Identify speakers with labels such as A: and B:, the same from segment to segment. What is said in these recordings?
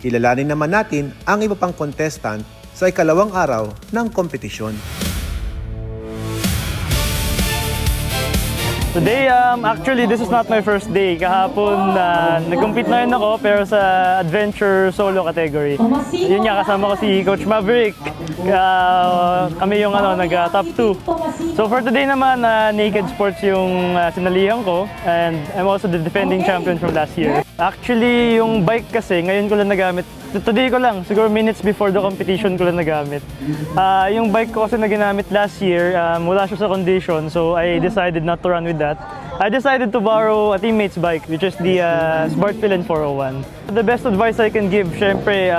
A: Kilalanin naman natin ang iba pang contestant sa ikalawang araw ng kompetisyon.
B: Today, actually, this is not my first day. Kahapon, nag-compete na rin ako, pero sa adventure solo category. Yun nga, kasama ko si Coach Maverick. Kami yung nag-top 2. So for today naman, naked sports yung sinalihan ko. And I'm also the defending champion from last year. Actually, yung bike kasi, ngayon ko lang nagamit. Today ko lang, siguro minutes before the competition ko lang nagamit. Yung bike ko kasi na ginamit last year, wala siya sa condition, so I decided not to run with that. I decided to borrow a teammate's bike, which is the Smartfill 401. The best advice I can give, syempre,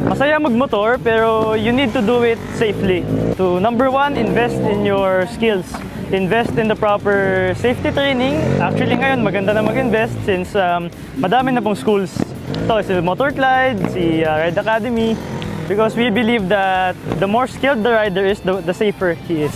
B: masaya magmotor, pero you need to do it safely. To number one, invest in your skills. Invest in the proper safety training. Actually ngayon, maganda na mag-invest since madami na pong schools. Ito, si Motor Clyde, si Ride Academy. Because we believe that the more skilled the rider is, the safer he is.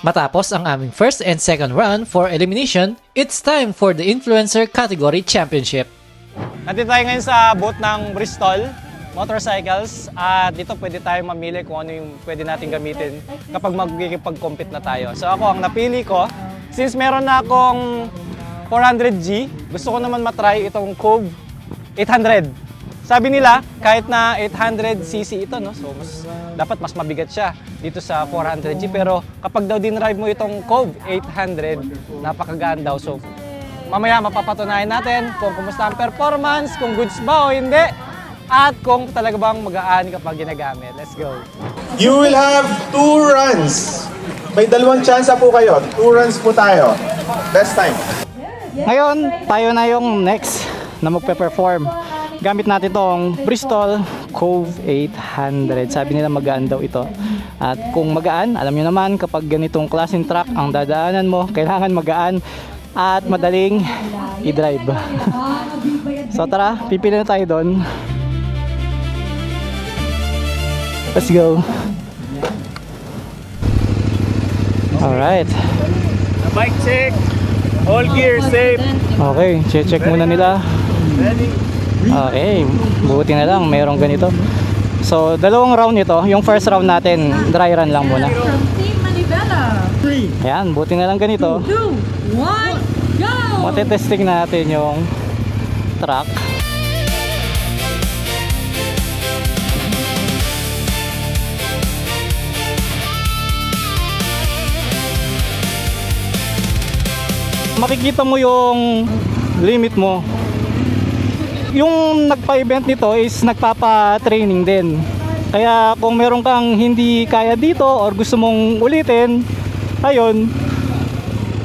C: Matapos ang aming first and second round for elimination, it's time for the Influencer Category Championship.
D: Nandito tayo ngayon sa booth ng Bristol Motorcycles at dito pwede tayo mamili kung ano yung pwede natin gamitin kapag magkikipag-compete na tayo. So ako, ang napili ko, since meron na akong 400G, gusto ko naman matry itong Cove 800. Sabi nila, kahit na 800cc ito, no? So dapat mas mabigat siya dito sa 400G. Pero kapag daw dinrive mo itong Cove 800, napakagaan daw. So mamaya mapapatunayan natin kung kumusta ang performance, kung goods ba o hindi, at kung talaga bang magaan kapag ginagamit. Let's go!
E: You will have 2 runs. May dalawang chance po kayo. 2 runs po tayo. Best time.
D: Ngayon, tayo na yung next na magpe-perform. Gamit natin itong Bristol Cove 800. Sabi nila magaan daw ito. At kung magaan, alam nyo naman kapag ganitong klaseng truck ang dadaanan mo, kailangan magaan at madaling i-drive. So tara, pipili na tayo doon. Let's go. Alright.
B: Bike check. All gear safe.
D: Okay, check muna nila. Okay, buti na lang mayroong ganito. So, dalawang round ito. Yung first round natin, dry run lang muna.
F: Team Manivela.
D: Ayan, buti na lang ganito.
F: 2, 1, go!
D: Matetesting natin yung truck. Makikita mo yung limit mo. Yung nagpa-event nito is nagpapa-training din. Kaya kung meron kang hindi kaya dito or gusto mong ulitin, ayun,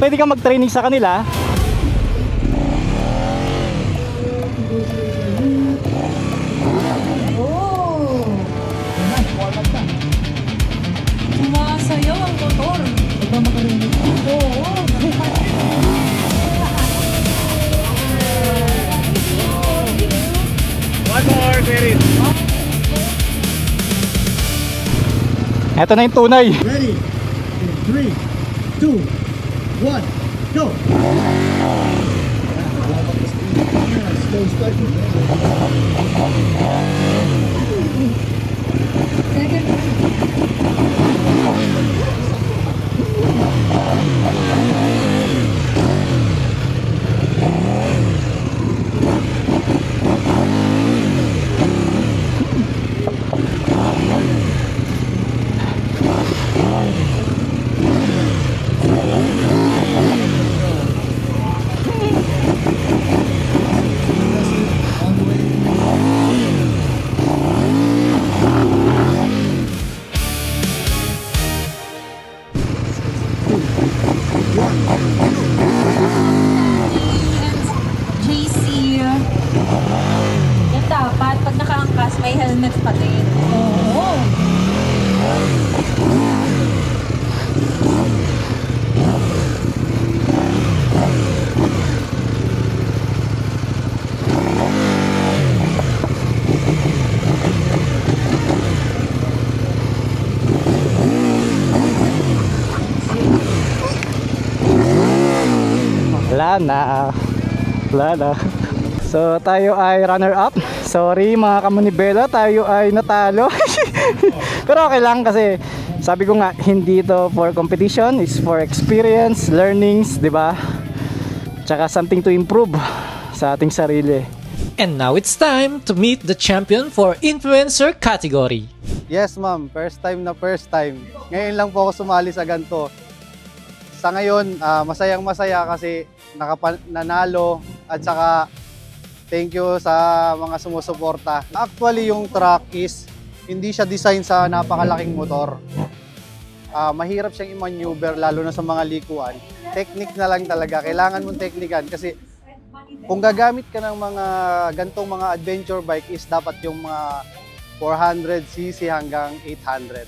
D: pwede kang mag-training sa kanila.
F: Sumasayaw ang motor. Ito makarinig. Oo.
B: One more, Merit.
D: Ito na yung tunay.
G: Ready? 3, 2, 1, go! Slow start.
E: Second.
F: JC. Yan dapat, pag nakaangkas, may helmet pa din. Oo.
D: Wala na. So tayo ay runner-up. Sorry mga kamunibela, tayo ay natalo. Pero okay lang kasi sabi ko nga, hindi ito for competition, it's for experience, learnings, di ba? Tsaka something to improve sa ating sarili.
C: And now it's time to meet the champion for influencer category.
H: Yes ma'am, first time na first time. Ngayon lang po ako sumali sa ganito. Sa ngayon, masayang masaya kasi nanalo at saka thank you sa mga sumusuporta. Actually yung truck is hindi siya design sa napakalaking motor. Mahirap siyang i-maneuver lalo na sa mga likuan. Technique na lang talaga, kailangan mong teknikan kasi kung gagamit ka ng mga gantong mga adventure bike is dapat yung mga 400cc hanggang 800.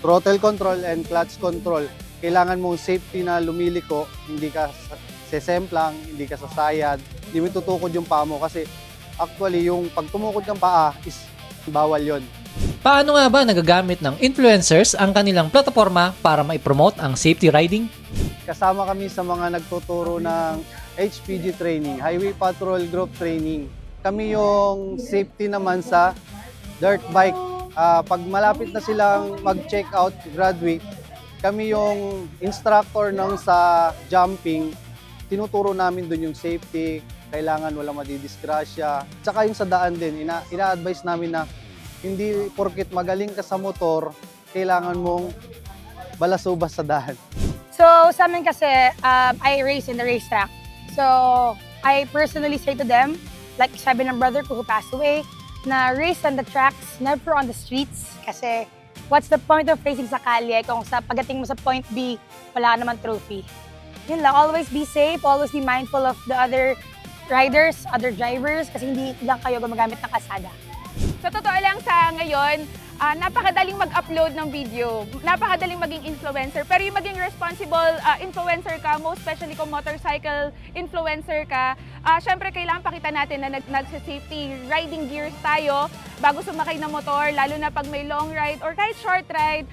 H: Throttle control and clutch control. Kailangan mong safety na lumiliko, hindi ka sesemplang, hindi ka sasayad, hindi mo tutukod yung paa mo kasi actually yung pag tumukod ng paa is bawal yon.
C: Paano nga ba nagagamit ng influencers ang kanilang plataforma para maipromote ang safety riding?
H: Kasama kami sa mga nagtuturo ng HPG training, Highway Patrol Group Training. Kami yung safety naman sa dirt bike. Pag malapit na silang mag-check out, graduate, kami yung instructor ng sa jumping. Tinuturo namin dun yung safety, kailangan walang madidisgrasya. Tsaka yung sa daan din, ina-advise namin na hindi porket magaling ka sa motor, kailangan mong balasubas sa daan.
I: So sa amin kasi, I race in the racetrack. So I personally say to them, like sabi ng brother ko who passed away, na race on the tracks, never on the streets. Kasi what's the point of racing sa kalye kung sa pagdating mo sa point B, wala ka naman trophy. Yun lang, always be safe, always be mindful of the other riders, other drivers, kasi hindi lang kayo gumagamit ng kalsada.
J: Sa totoo lang sa ngayon, napakadaling mag-upload ng video, napakadaling maging influencer, pero yung maging responsible influencer ka, most especially kung motorcycle influencer ka, syempre kailangan pakita natin na nagsa-safety riding gears tayo bago sumakay ng motor, lalo na pag may long ride or kahit short ride,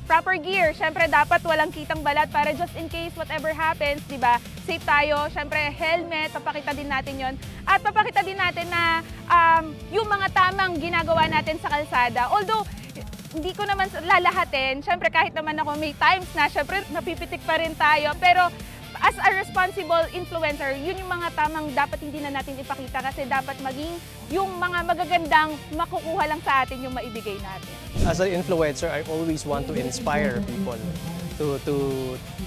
J: proper gear. Syempre dapat walang kitang balat para just in case whatever happens, di ba? Safe tayo. Syempre helmet, papakita din natin yon. At papakita din natin na yung mga tamang ginagawa natin sa kalsada. Although, hindi ko naman lalahatin. Syempre kahit naman ako may times na syempre napipitik pa rin tayo. Pero as a responsible influencer, yun yung mga tamang dapat hindi na natin ipakita kasi dapat maging yung mga magagandang makukuha lang sa atin yung maibigay natin.
D: As an influencer, I always want to inspire people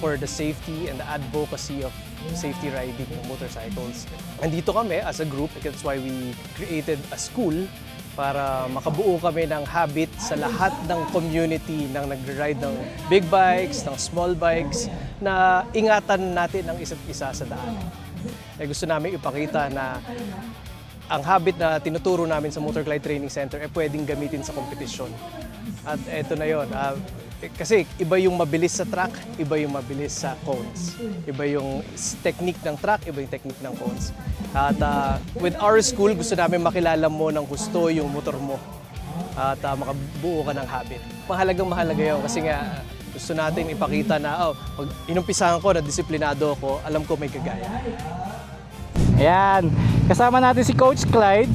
D: for the safety and the advocacy of safety riding ng motorcycles. Nandito kami as a group, that's why we created a school para makabuo kami ng habit sa lahat ng community ng nag-ride ng big bikes, ng small bikes, na ingatan natin ang isa't isa sa daan. Gusto namin ipakita na ang habit na tinuturo namin sa Motor Glide Training Center ay pwedeng gamitin sa kompetisyon. At eto na yon. Kasi iba yung mabilis sa track, iba yung mabilis sa cones. Iba yung technique ng track, iba yung technique ng cones. At with our school, gusto namin makilala mo ng gusto yung motor mo. At makabuo ka ng habit. Mahalaga yun kasi nga gusto natin ipakita na pag inumpisahan ko na disiplinado ako, alam ko may kagaya.
B: Ayan, kasama natin si Coach Clyde,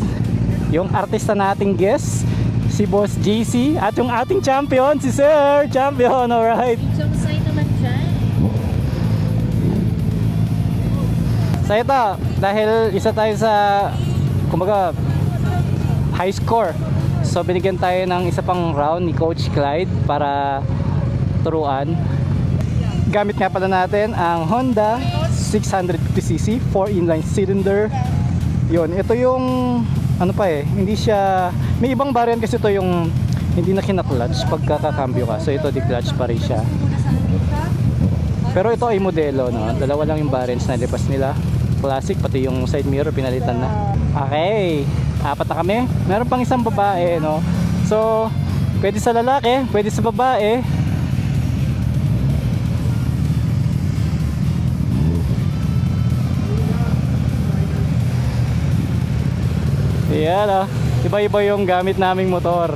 B: yung artista nating guest, si Boss JC, at yung ating champion, si Sir Champion, alright.
F: Jump sign naman dyan.
B: So ito, dahil isa tayo sa, kumbaga, high score. So binigyan tayo ng isa pang round ni Coach Clyde para turuan. Gamit nga pala natin ang Honda 650cc 4 inline cylinder. Yun, ito yung ano pa hindi siya, may ibang variant kasi ito yung hindi na kina-clutch pagkakakambyo ka. So ito di-clutch pa rin siya.
D: Pero ito ay modelo, no? Dalawa lang yung barrels na lipas nila. Classic, pati yung side mirror pinalitan na. Okay, 4 na kami. Meron pang isang babae, no? So, pwede sa lalaki, pwede sa babae. Yan, oh. Iba-iba yung gamit naming motor.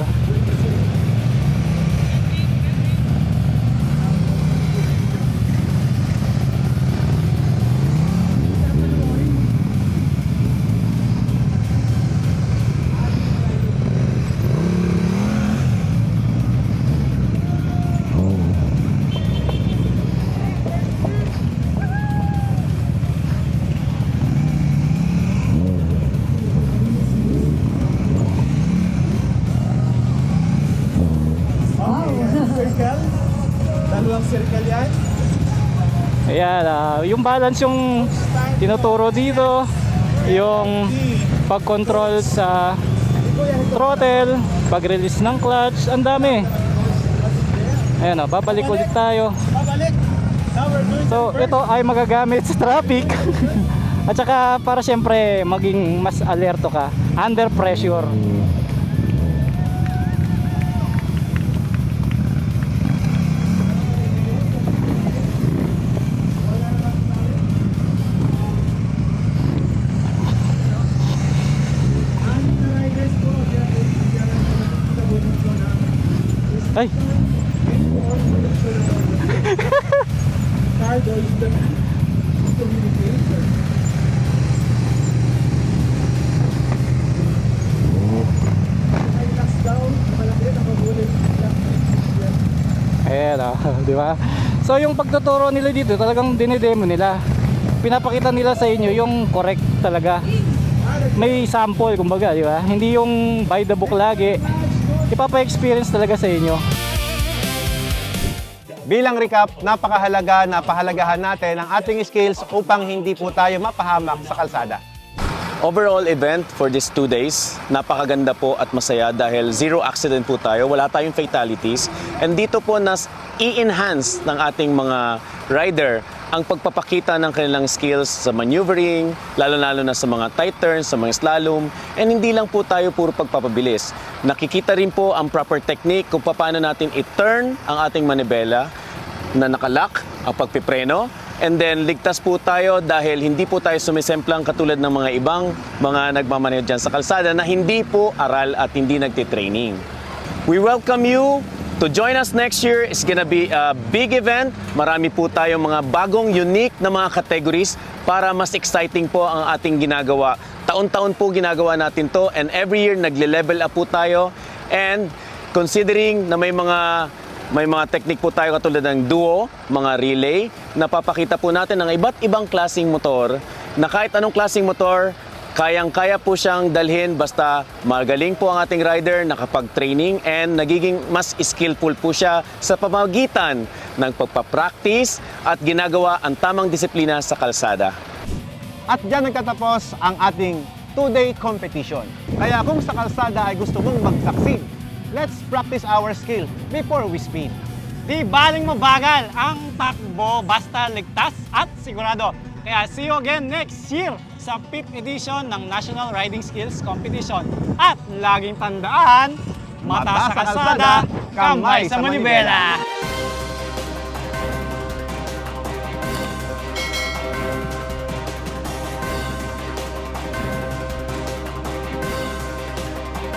E: Dalawang circle yan.
D: Ayan, yung balance yung tinuturo dito, yung pag-control sa throttle, pag-release ng clutch, ang dami. Ayan, babalik ulit tayo. So ito ay magagamit sa traffic at saka para syempre maging mas alerto ka under pressure. Ay! Ayan, di ba? So yung pagtuturo nila dito, talagang dinedemo nila. Pinapakita nila sa inyo yung correct talaga. May sample, kumbaga, di ba? Hindi yung by the book lagi. Ipapa-experience talaga sa inyo.
A: Bilang recap, napahalagahan natin ang ating skills upang hindi po tayo mapahamak sa kalsada.
K: Overall event for these 2 days, napakaganda po at masaya dahil zero accident po tayo, wala tayong fatalities. And dito po nas i-enhance ng ating mga rider ang pagpapakita ng kanilang skills sa maneuvering, lalo-lalo na sa mga tight turns, sa mga slalom. And hindi lang po tayo puro pagpapabilis. Nakikita rin po ang proper technique kung paano natin i-turn ang ating manibela na nakalock, ang pagpipreno. And then ligtas po tayo dahil hindi po tayo sumisemplang katulad ng mga ibang mga nagmamaneho dyan sa kalsada na hindi po aral at hindi nagtitraining. We welcome you to join us next year. It's gonna be a big event. Marami po tayong mga bagong unique na mga categories para mas exciting po ang ating ginagawa. Taon-taon po ginagawa natin to and every year nagle-level up po tayo. And considering na may mga technique po tayo katulad ng duo, mga relay, napapakita po natin ang iba't ibang klaseng motor na kahit anong klaseng motor, kayang-kaya po siyang dalhin basta magaling po ang ating rider, nakapag-training and nagiging mas skillful po siya sa pamamagitan ng pagpapractice at ginagawa ang tamang disiplina sa kalsada.
A: At diyan nagtatapos ang ating 2-day competition. Kaya kung sa kalsada ay gusto mong mag-succeed, let's practice our skill before we speed.
D: Di baling mabagal ang takbo basta ligtas at sigurado. Kaya see you again next year sa 5th edition ng National Riding Skills Competition. At laging tandaan, mata sa kalsada, kamay sa manibela.